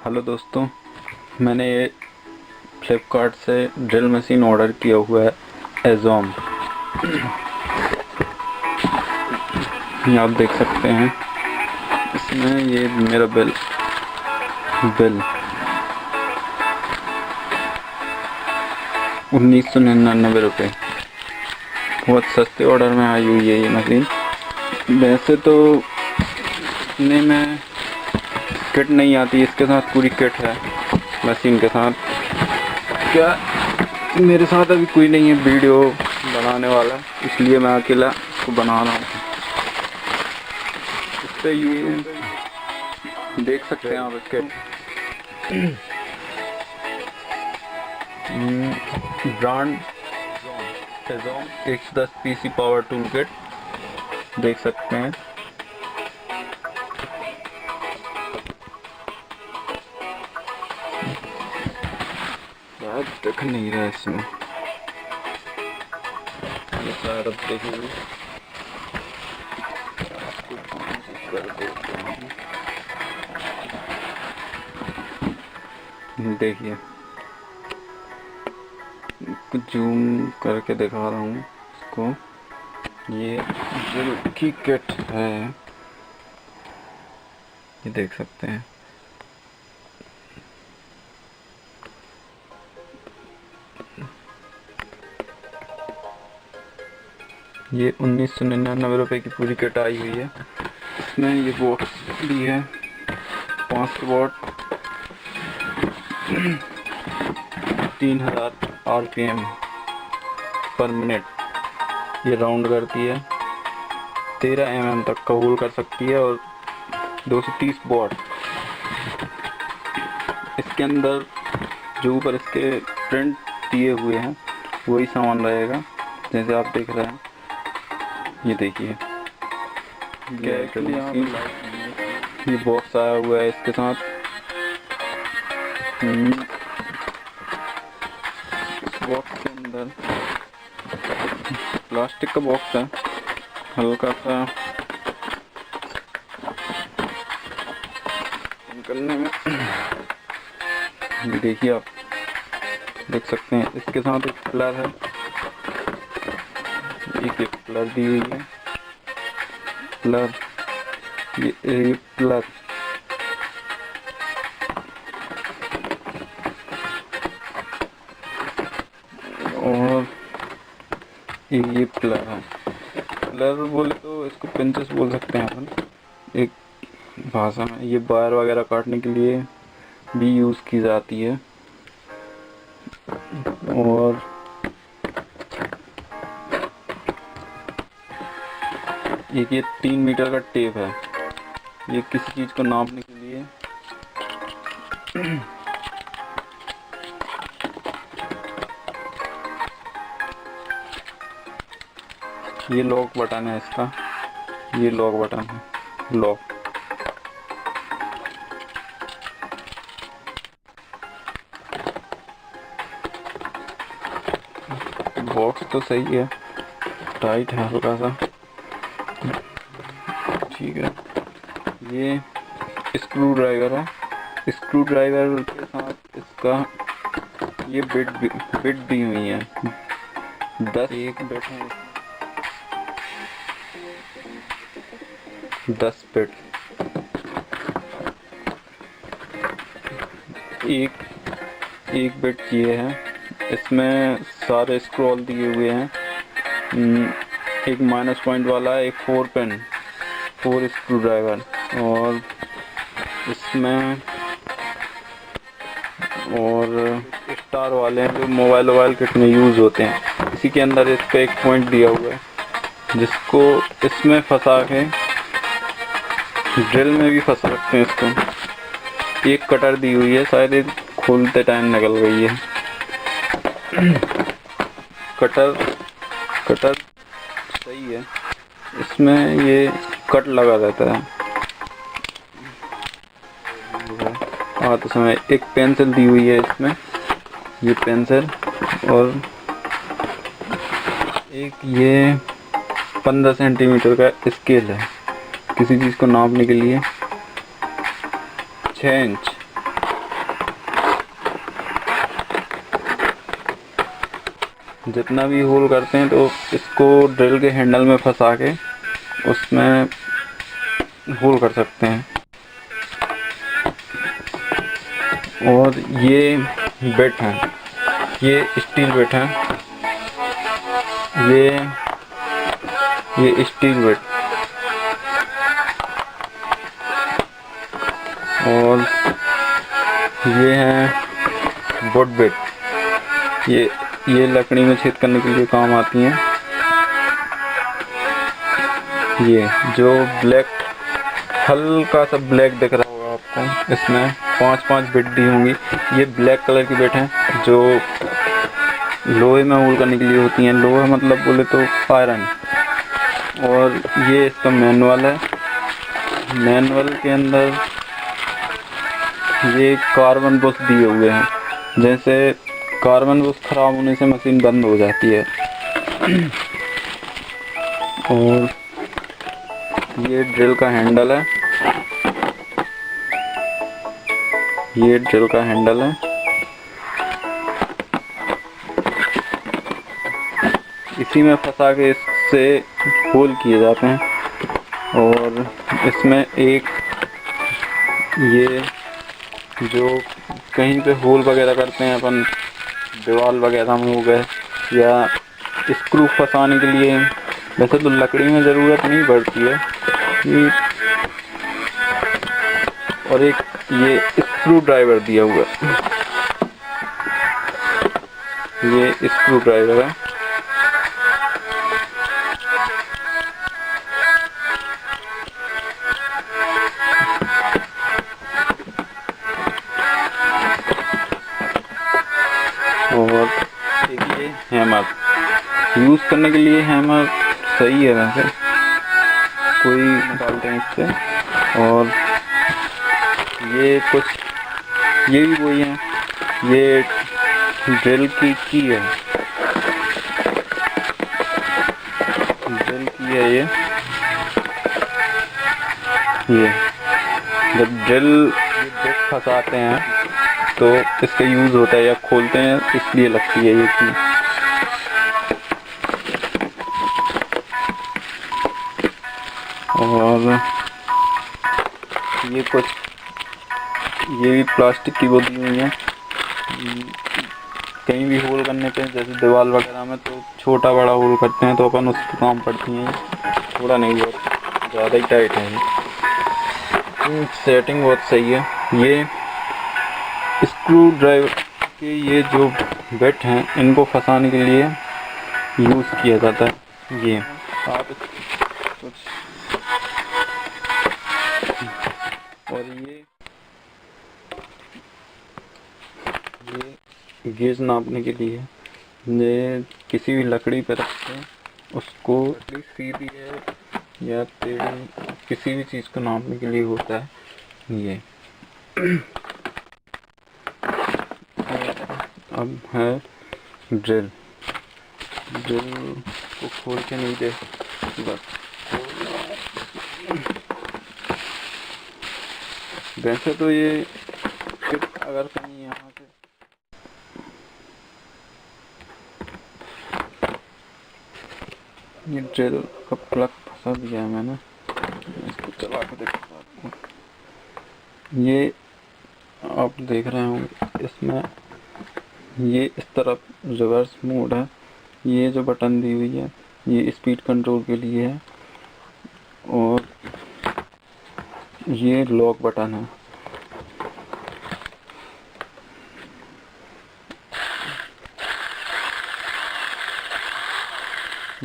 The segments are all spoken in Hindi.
हेलो दोस्तों, मैंने फ्लिपकार्ट से ड्रिल मशीन ऑर्डर किया हुआ है IZOM। ये आप देख सकते हैं, इसमें ये मेरा बिल 1999 रुपये। बहुत सस्ते ऑर्डर में आई हुई है ये मशीन। वैसे तो इतने में किट नहीं आती, इसके साथ पूरी किट है मशीन के साथ। क्या मेरे साथ अभी कोई नहीं है वीडियो बनाने वाला, इसलिए मैं अकेला इसको बना रहा हूँ। इस पर ये देख सकते हैं आप इसके brand ZOM 110 PC power tool kit देख सकते हैं। शायद दिख नहीं रहा इसमें, ये शायद अब देखेंगे। कर देते हैं, देखिए कुछ जूम करके दिखा रहा हूँ इसको। ये ड्रिल की किट है, ये देख सकते हैं। ये 1999 रुपये की पूरी किट आई हुई है। इसमें ये बॉक्स भी है, 5 वॉट 3000 RPM पर मिनट ये राउंड करती है। 13 mm तक का होल कर सकती है और 230 वॉट। इसके अंदर जो ऊपर इसके प्रिंट दिए हुए हैं वही सामान रहेगा, जैसे आप देख रहे हैं। ये देखिए ये बॉक्स आया हुआ है इसके साथ। बॉक्स के अंदर प्लास्टिक का बॉक्स है, हल्का सा निकलने में। देखिए आप देख सकते हैं, इसके साथ एक प्लर है, एक प्लर दी हुई है। प्लर ये प्लर और ये प्लर है। प्लर बोले तो इसको पिंचेस बोल सकते हैं अपन एक भाषा में। ये वायर वगैरह काटने के लिए भी यूज़ की जाती है। और एक ये 3 मीटर का टेप है, ये किसी चीज़ को नापने के लिए। ये लॉक बटन है इसका, ये लॉक बटन है, लॉक। बॉक्स तो सही है, टाइट है हल्का सा, ठीक है। ये स्क्रू ड्राइवर है, स्क्रू ड्राइवर के साथ इसका ये बिट दी हुई है। 10 एक बिट है, 10 बिट। एक बिट ये है, इसमें सारे स्क्रॉल दिए हुए हैं। एक माइनस पॉइंट वाला है, एक 4 पिन 4 स्क्रू ड्राइवर। और इसमें और स्टार वाले हैं जो मोबाइल किट में यूज़ होते हैं। इसी के अंदर इस पे एक पॉइंट दिया हुआ है जिसको इसमें फंसा के ड्रिल में भी फंसा सकते हैं इसको। एक कटर दी हुई है, शायद खोलते टाइम निकल गई है। कटर सही है, इसमें ये कट लगा रहता है। तो समय एक पेंसिल दी हुई है इसमें, ये पेंसिल। और एक ये 15 सेंटीमीटर का स्केल है किसी चीज़ को नापने के लिए। 6 इंच जितना भी होल करते हैं तो इसको ड्रिल के हैंडल में फंसा के उसमें होल कर सकते हैं। और ये बेट हैं, ये स्टील बेट हैं, ये स्टील बेट, और ये हैं वुड बेट। ये लकड़ी में छेद करने के लिए काम आती हैं। ये जो ब्लैक, हल्का सा ब्लैक दिख रहा होगा आपको, इसमें 5-5 बिट दी होंगी। ये ब्लैक कलर की बिट हैं जो लोहे में होल करने के लिए होती हैं। लोहा मतलब बोले तो आयरन। और ये इसका मैनुअल है। मैनुअल के अंदर ये कार्बन बुश दिए हुए हैं, जैसे कार्बन बुश खराब होने से मशीन बंद हो जाती है। और ये ड्रिल का हैंडल है, ये ड्रिल का हैंडल है। इसी में फंसा के इससे होल किए जाते हैं। और इसमें एक ये जो कहीं पे होल वगैरह करते हैं अपन, दीवार वगैरह में हो गए, या स्क्रू फंसाने के लिए, वैसे तो लकड़ी में ज़रूरत नहीं पड़ती है। ये और एक ये स्क्रू ड्राइवर दिया हुआ है, ये स्क्रू ड्राइवर है। और एक ये हैमर, यूज़ करने के लिए हैमर सही है वैसे, कोई निकालते हैं इससे। और ये कुछ ये भी वही है, ये ड्रिल की है, ड्रिल की है ये जब ड्रिल फंसाते हैं तो इसका यूज़ होता है, या खोलते हैं इसलिए लगती है ये की। और ये कुछ ये भी प्लास्टिक की वो दी हुई है। कहीं भी होल करने पे, जैसे दीवार वगैरह में तो छोटा बड़ा होल करते हैं तो अपन उस पर काम पड़ती हैं। थोड़ा नहीं, बहुत ज़्यादा ही टाइट है ये। सेटिंग बहुत सही है। ये स्क्रू ड्राइवर के ये जो बेट हैं, इनको फंसाने के लिए यूज़ किया जाता है। ये आप कुछ, और ये गेज नापने के लिए, ये किसी भी लकड़ी पर रखते हैं, उसको लकड़ी सीधी है या टेढ़ी, किसी भी चीज़ को नापने के लिए होता है ये। अब है ड्रिल। ड्रिल को खोल के नहीं दे, बस वैसे तो ये अगर कहीं यहाँ से ये ड्रिल का प्लग फंसा दिया है मैंने, इसको चला के देखता हूँ। ये आप देख रहे होंगे, इसमें ये इस तरफ रिवर्स मोड है। ये जो बटन दी हुई है ये स्पीड कंट्रोल के लिए है, और ये लॉक बटन है।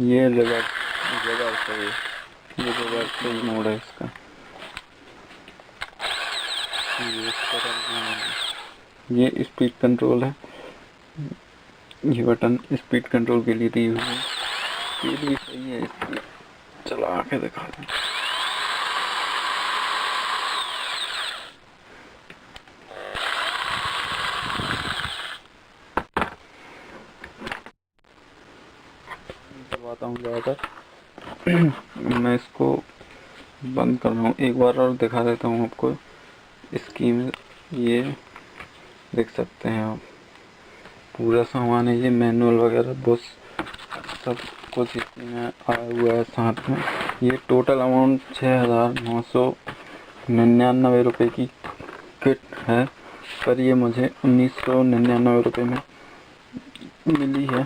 ये रिवर्स है, ये रिवर्स सही मोड है इसका। ये इस तरफ, ये स्पीड कंट्रोल है। ये बटन स्पीड कंट्रोल के लिए दी हुई है। स्पीड भी सही है इसकी, चला के दिखा दूँ। दबाता हूँ ज़्यादातर। मैं इसको बंद कर रहा हूँ, एक बार और दिखा देता हूँ आपको। इसकी में ये देख सकते हैं आप, पूरा सामान है, ये मैनुअल वगैरह बुश सब कुछ इसमें आया हुआ है साथ में। ये टोटल अमाउंट 6,999 रुपये की किट है, पर ये मुझे 1999 रुपये में मिली है।